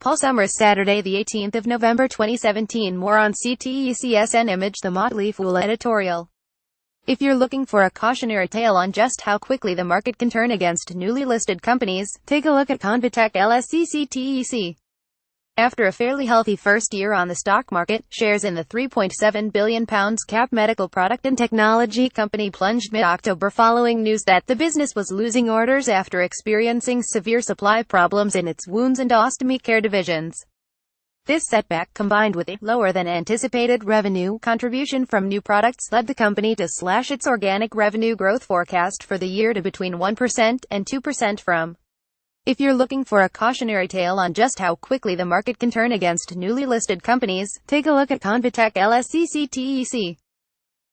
Paul Summers, Saturday the 18th of November 2017. More on CTEC's image. The Motley Fool editorial. If you're looking for a cautionary tale on just how quickly the market can turn against newly listed companies, take a look at ConvaTec LSE CTEC. After a fairly healthy first year on the stock market, shares in the £3.7 billion cap medical product and technology company plunged mid-October following news that the business was losing orders after experiencing severe supply problems in its wounds and ostomy care divisions. This setback, combined with a lower-than-anticipated revenue contribution from new products, led the company to slash its organic revenue growth forecast for the year to between 1% and 2% from. If you're looking for a cautionary tale on just how quickly the market can turn against newly listed companies, take a look at ConvaTec LSE CTEC.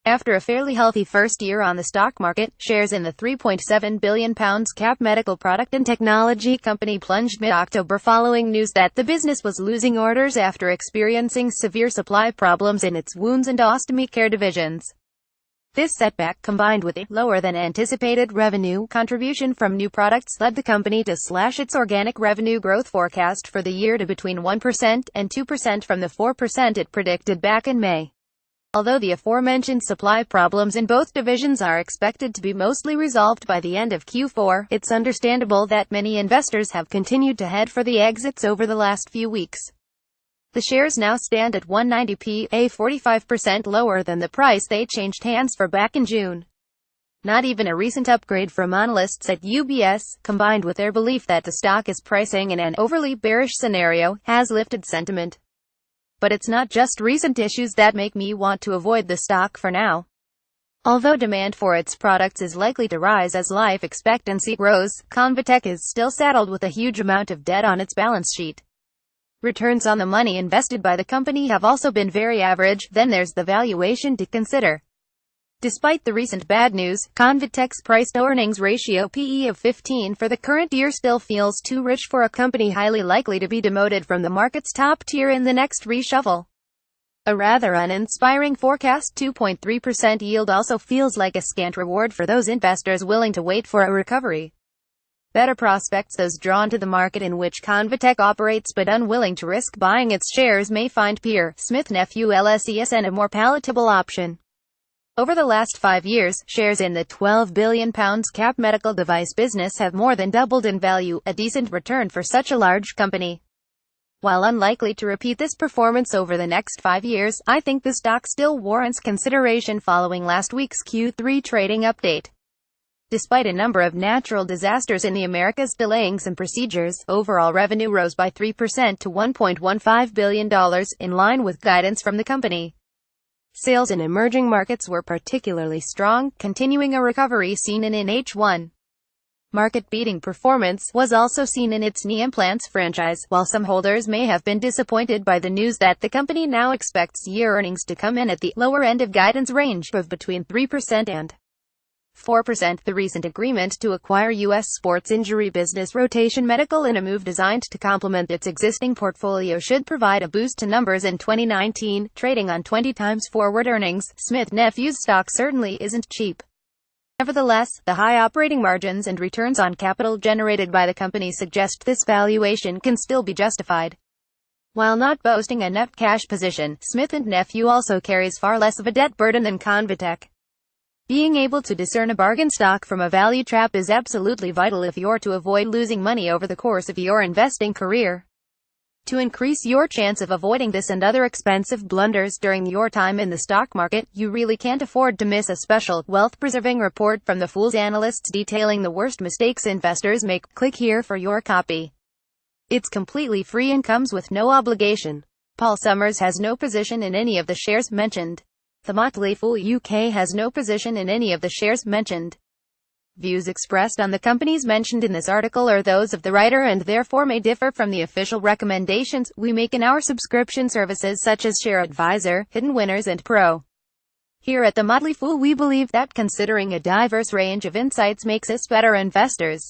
After a fairly healthy first year on the stock market, shares in the £3.7 billion cap medical product and technology company plunged mid-October following news that the business was losing orders after experiencing severe supply problems in its wounds and ostomy care divisions. This setback, combined with a lower-than-anticipated revenue contribution from new products, led the company to slash its organic revenue growth forecast for the year to between 1% and 2% from the 4% it predicted back in May. Although the aforementioned supply problems in both divisions are expected to be mostly resolved by the end of Q4, it's understandable that many investors have continued to head for the exits over the last few weeks. The shares now stand at 190p, a 45% lower than the price they changed hands for back in June. Not even a recent upgrade from analysts at UBS, combined with their belief that the stock is pricing in an overly bearish scenario, has lifted sentiment. But it's not just recent issues that make me want to avoid the stock for now. Although demand for its products is likely to rise as life expectancy grows, ConvaTec is still saddled with a huge amount of debt on its balance sheet. Returns on the money invested by the company have also been very average. Then there's the valuation to consider. Despite the recent bad news, ConvaTec's price-to-earnings ratio (PE) of 15 for the current year still feels too rich for a company highly likely to be demoted from the market's top tier in the next reshuffle. A rather uninspiring forecast 2.3% yield also feels like a scant reward for those investors willing to wait for a recovery. Better prospects, those drawn to the market in which ConvaTec operates but unwilling to risk buying its shares, may find Peer, Smith Nephew LSESN a more palatable option. Over the last 5 years, shares in the £12 billion cap medical device business have more than doubled in value, a decent return for such a large company. While unlikely to repeat this performance over the next 5 years, I think the stock still warrants consideration following last week's Q3 trading update. Despite a number of natural disasters in the Americas delaying some procedures, overall revenue rose by 3% to $1.15 billion, in line with guidance from the company. Sales in emerging markets were particularly strong, continuing a recovery seen in H1. Market-beating performance was also seen in its knee implants franchise, while some holders may have been disappointed by the news that the company now expects year earnings to come in at the lower end of guidance range of between 3% and 4%. The recent agreement to acquire U.S. sports injury business Rotation Medical in a move designed to complement its existing portfolio should provide a boost to numbers in 2019, trading on 20 times forward earnings. Smith Nephew's stock certainly isn't cheap. Nevertheless, the high operating margins and returns on capital generated by the company suggest this valuation can still be justified. While not boasting a net cash position, Smith & Nephew also carries far less of a debt burden than ConvaTec. Being able to discern a bargain stock from a value trap is absolutely vital if you're to avoid losing money over the course of your investing career. To increase your chance of avoiding this and other expensive blunders during your time in the stock market, you really can't afford to miss a special, wealth-preserving report from the Fool's analysts detailing the worst mistakes investors make. Click here for your copy. It's completely free and comes with no obligation. Paul Summers has no position in any of the shares mentioned. The Motley Fool UK has no position in any of the shares mentioned. Views expressed on the companies mentioned in this article are those of the writer and therefore may differ from the official recommendations we make in our subscription services such as Share Advisor, Hidden Winners and Pro. Here at the Motley Fool we believe that considering a diverse range of insights makes us better investors.